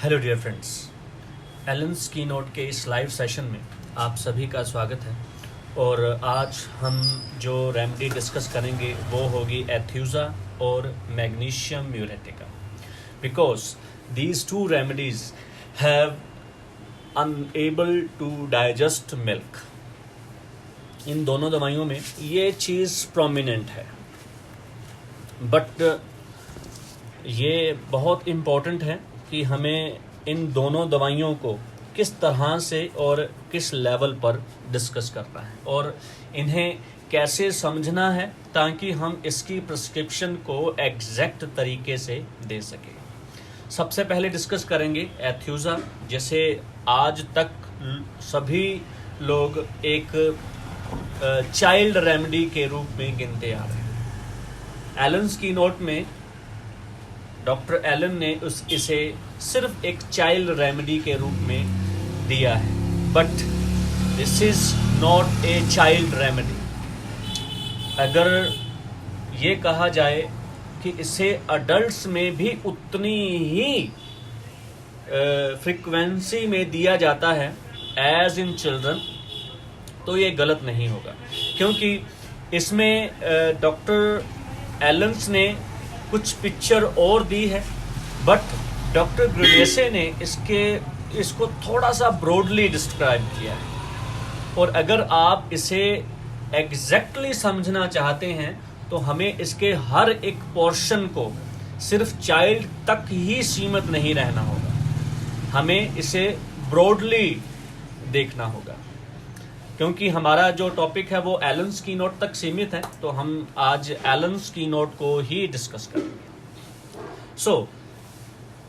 Hello dear friends, Allen's की note के इस लाइव सेशन में आप सभी का स्वागत है। और आज हम जो रेमेडी डिस्कस करेंगे वो होगी एथ्यूज़ा और magnesium muriatica, because these two remedies have unable to digest milk. इन दोनों दवाइयों में ये चीज़ प्रोमिनेंट है, बट ये बहुत इम्पॉर्टेंट है कि हमें इन दोनों दवाइयों को किस तरह से और किस लेवल पर डिस्कस करना है और इन्हें कैसे समझना है ताकि हम इसकी प्रिस्क्रिप्शन को एग्जैक्ट तरीके से दे सकें। सबसे पहले डिस्कस करेंगे एथ्यूज़ा, जैसे आज तक सभी लोग एक चाइल्ड रेमेडी के रूप में गिनते आ रहे हैं। एलन्स की नोट में डॉक्टर एलन ने इसे सिर्फ एक चाइल्ड रेमेडी के रूप में दिया है, but this is not a child remedy. अगर ये कहा जाए कि इसे अडल्ट्स में भी उतनी ही फ्रीक्वेंसी में दिया जाता है एज इन चिल्ड्रन, तो ये गलत नहीं होगा, क्योंकि इसमें डॉक्टर एलन्स ने कुछ पिक्चर और दी है, बट डॉक्टर ग्रेनेसे ने इसको थोड़ा सा ब्रॉडली डिस्क्राइब किया है। और अगर आप इसे एग्जैक्टली समझना चाहते हैं तो हमें इसके हर एक पोर्शन को सिर्फ चाइल्ड तक ही सीमित नहीं रहना होगा, हमें इसे ब्रॉडली देखना होगा। क्योंकि हमारा जो टॉपिक है वो एलन्स की नोट तक सीमित है, तो हम आज एलन्स की नोट को ही डिस्कस करेंगे। So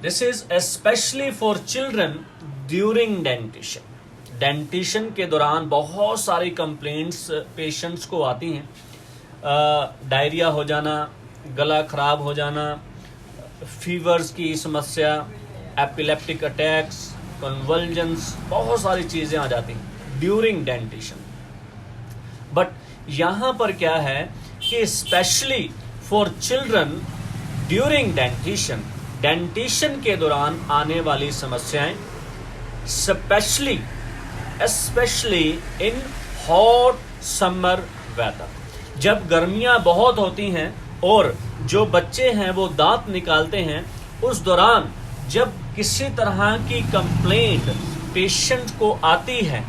this is specially for children during dentition. Dentition के दौरान बहुत सारी कंप्लेंट्स पेशेंट्स को आती हैं, डायरिया हो जाना, गला खराब हो जाना, फीवर्स की समस्या, एपिलेप्टिक अटैक्स, कन्वल्जन्स, बहुत सारी चीज़ें आ जाती हैं ड्यूरिंग डेंटिशन। बट यहाँ पर क्या है कि specially for children during dentition, dentition के दौरान आने वाली समस्याएं specially in hot summer weather, जब गर्मियां बहुत होती हैं और जो बच्चे हैं वो दांत निकालते हैं, उस दौरान जब किसी तरह की कंप्लेंट पेशेंट को आती है,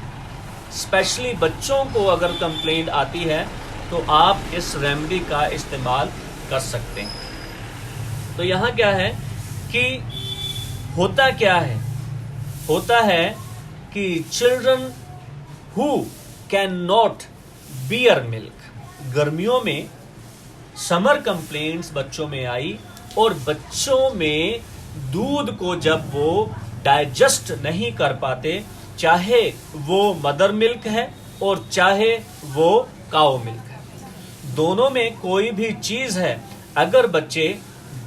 स्पेशली बच्चों को अगर कंप्लेंट आती है, तो आप इस रेमेडी का इस्तेमाल कर सकते हैं। तो यहाँ क्या है कि होता क्या है, होता है कि children who can not bear milk, गर्मियों में समर कंप्लेंट्स बच्चों में आई और बच्चों में दूध को जब वो डाइजेस्ट नहीं कर पाते, चाहे वो मदर मिल्क है और चाहे वो काऊ मिल्क है, दोनों में कोई भी चीज़ है, अगर बच्चे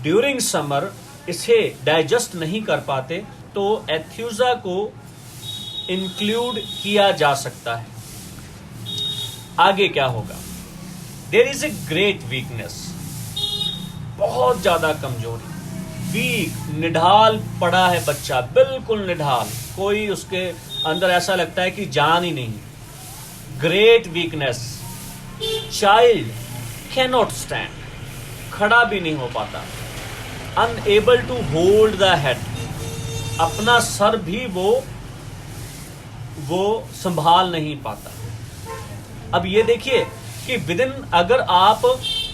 ड्यूरिंग समर इसे डाइजेस्ट नहीं कर पाते तो एथ्यूज़ा को इंक्लूड किया जा सकता है। आगे क्या होगा? There is a great weakness, बहुत ज्यादा कमजोरी, वीक, निढाल पड़ा है बच्चा, बिल्कुल निढाल, कोई उसके अंदर ऐसा लगता है कि जान ही नहीं। Great weakness, child cannot stand, खड़ा भी नहीं हो पाता, unable to hold the head, अपना सर भी वो संभाल नहीं पाता। अब ये देखिए कि विदिन, अगर आप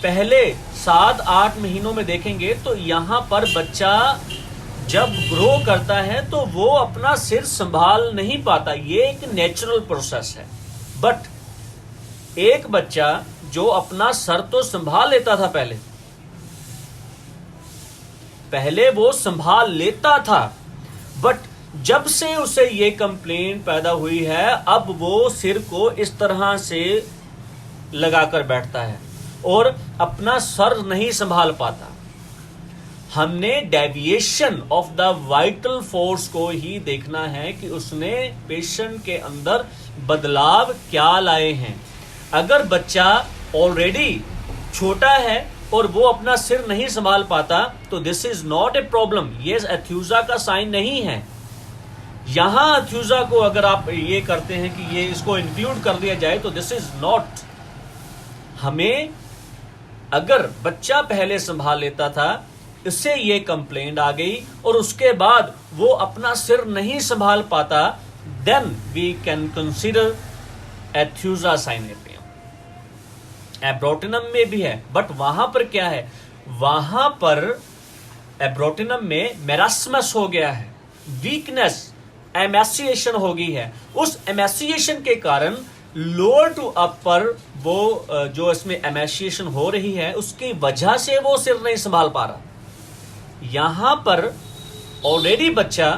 पहले 7-8 महीनों में देखेंगे तो यहाँ पर बच्चा जब ग्रो करता है तो वो अपना सिर संभाल नहीं पाता, ये एक नेचुरल प्रोसेस है। बट एक बच्चा जो अपना सर तो संभाल लेता था, पहले वो संभाल लेता था, बट जब से उसे ये कंप्लेंट पैदा हुई है, अब वो सिर को इस तरह से लगाकर बैठता है और अपना सर नहीं संभाल पाता। हमने deviation of the vital force को ही देखना है कि उसने पेशेंट के अंदर बदलाव क्या लाए हैं। अगर बच्चा ऑलरेडी छोटा है और वो अपना सिर नहीं संभाल पाता, तो this is not a problem, ये एथ्यूजा का साइन नहीं है। यहां एथ्यूजा को अगर आप ये करते हैं कि ये इसको इंक्लूड कर दिया जाए, तो दिस इज नॉट। हमें अगर बच्चा पहले संभाल लेता था, इससे ये कंप्लेंट आ गई और उसके बाद वो अपना सिर नहीं संभाल पाता, देन वी कैन कंसिडर एथ्यूजा साइनेपियम। एब्रोटिनम में भी है, बट वहां पर क्या है, वहां पर एब्रोटिनम में मेरास्मस हो गया है, वीकनेस, एमेसिएशन हो गई है। उस एमेसिएशन के कारण लोअर टू अपर वो जो इसमें एमेसिएशन हो रही है, उसकी वजह से वो सिर नहीं संभाल पा रहा। यहां पर ऑलरेडी बच्चा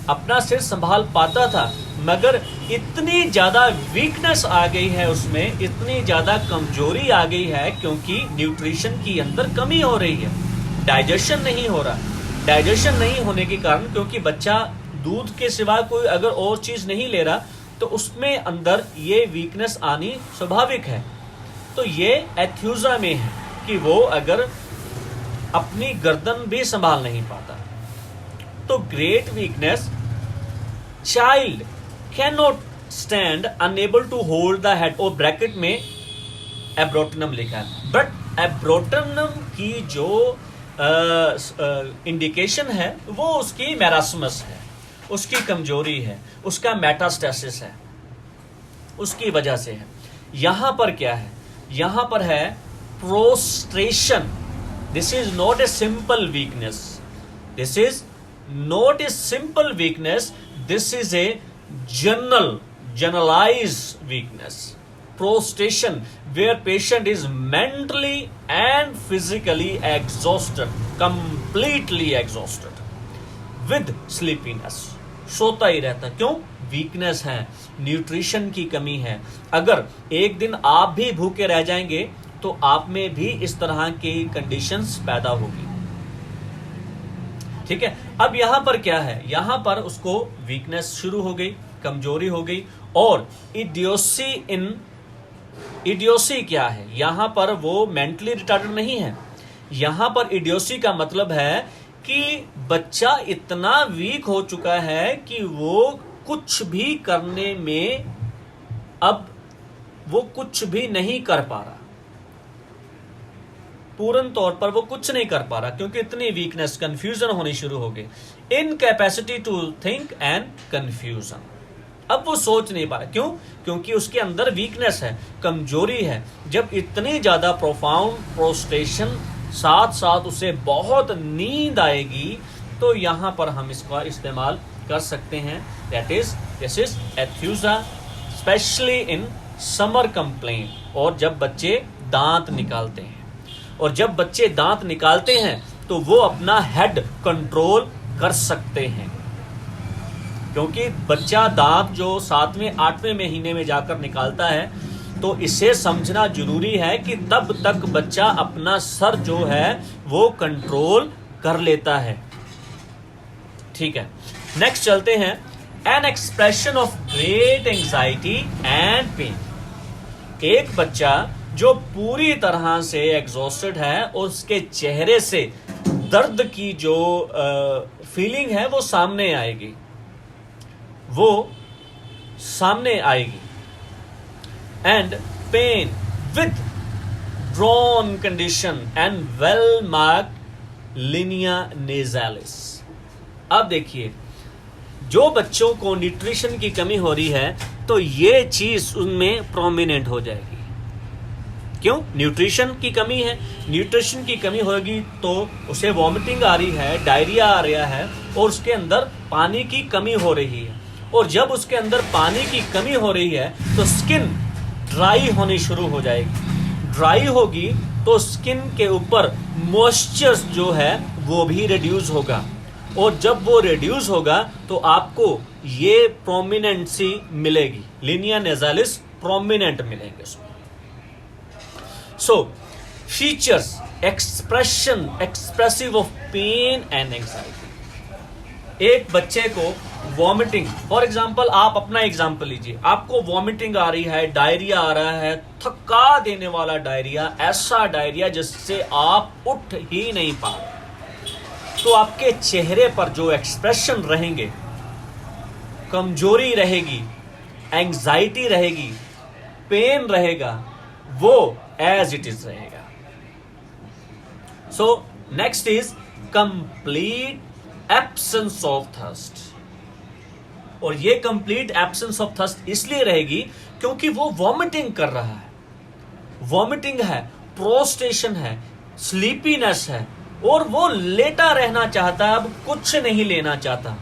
अपना सिर संभाल पाता था, मगर इतनी ज्यादा वीकनेस आ गई है उसमें, इतनी ज्यादा कमजोरी आ गई है, क्योंकि न्यूट्रिशन की अंदर कमी हो रही है, डाइजेशन नहीं हो रहा। डाइजेशन नहीं होने के कारण, क्योंकि बच्चा दूध के सिवा कोई अगर और चीज नहीं ले रहा, तो उसमें अंदर ये वीकनेस आनी स्वाभाविक है। तो ये एथ्यूजा में है कि वो अगर अपनी गर्दन भी संभाल नहीं पाता। तो great weakness, child can not stand, unable to hold the head, और ब्रैकेट में एब्रोटिनम लिखा है। बट एब्रोटिनम की जो इंडिकेशन है वो उसकी मेरास्मस है, उसकी कमजोरी है, उसका मेटास्टेसिस है, उसकी वजह से है। यहां पर क्या है, यहां पर है prostration. This is not a simple weakness, this is not a simple weakness, this is a generalized weakness. Prostration, where patient is mentally and physically exhausted, completely exhausted, with sleepiness. सोता ही रहता। क्यों? वीकनेस है, nutrition की कमी है। अगर एक दिन आप भी भूखे रह जाएंगे तो आप में भी इस तरह की कंडीशंस पैदा होगी। ठीक है, अब यहां पर क्या है, यहां पर उसको वीकनेस शुरू हो गई, कमजोरी हो गई, और इडियोसी क्या है, यहां पर वो मेंटली रिटार्डेड नहीं है। यहां पर इडियोसी का मतलब है कि बच्चा इतना वीक हो चुका है कि वो कुछ भी करने में अब वो कुछ भी नहीं कर पा रहा, पूर्ण तौर पर वो कुछ नहीं कर पा रहा, क्योंकि इतनी वीकनेस, कंफ्यूजन होनी शुरू हो गई, incapacity to think and confusion. अब वो सोच नहीं पा रहा। क्यों? क्योंकि उसके अंदर वीकनेस है, कमजोरी है। जब इतनी ज्यादा प्रोफाउंड प्रोस्ट्रेशन, साथ साथ उसे बहुत नींद आएगी, तो यहां पर हम इसका इस्तेमाल कर सकते हैं, this is Aethusa, specially in summer complaint. और जब बच्चे दांत निकालते हैं, और जब बच्चे दांत निकालते हैं तो वो अपना हेड कंट्रोल कर सकते हैं, क्योंकि बच्चा दांत जो 7वें 8वें महीने में जाकर निकालता है, तो इसे समझना जरूरी है कि तब तक बच्चा अपना सर जो है वो कंट्रोल कर लेता है। ठीक है, नेक्स्ट चलते हैं। An expression of great anxiety and pain. एक बच्चा जो पूरी तरह से एग्जॉस्टेड है और उसके चेहरे से दर्द की जो फीलिंग है वो सामने आएगी, वो सामने आएगी। And pain with drawn condition and well marked linea nasalis. अब देखिए, जो बच्चों को न्यूट्रिशन की कमी हो रही है तो ये चीज उनमें प्रोमिनेंट हो जाएगी। क्यों? न्यूट्रिशन की कमी है, न्यूट्रिशन की कमी होगी तो उसे वॉमिटिंग आ रही है, डायरिया आ रहा है, और उसके अंदर पानी की कमी हो रही है। और जब उसके अंदर पानी की कमी हो रही है तो स्किन ड्राई होनी शुरू हो जाएगी। ड्राई होगी तो स्किन के ऊपर मॉइस्चर जो है वो भी रिड्यूस होगा, और जब वो रिड्यूस होगा तो आपको ये प्रोमिनेंसी मिलेगी, लिनिया नेजालिस प्रोमिनेंट मिलेंगे उसमें। So features, expressive of pain and anxiety. एक बच्चे को वॉमिटिंग, फॉर एग्जाम्पल आप अपना एग्जाम्पल लीजिए, आपको वॉमिटिंग आ रही है, डायरिया आ रहा है, थका देने वाला डायरिया, ऐसा डायरिया जिससे आप उठ ही नहीं पा रहे, तो आपके चेहरे पर जो एक्सप्रेशन रहेंगे, कमजोरी रहेगी, एंग्जाइटी रहेगी, पेन रहेगा, वो एज इट इज रहेगा। So next is complete absence of thirst. और ये कंप्लीट एब्सेंस ऑफ थर्स्ट इसलिए रहेगी क्योंकि वो वॉमिटिंग कर रहा है, वॉमिटिंग है, प्रोस्टेशन है, स्लीपीनेस है, और वो लेटा रहना चाहता है, अब कुछ नहीं लेना चाहता।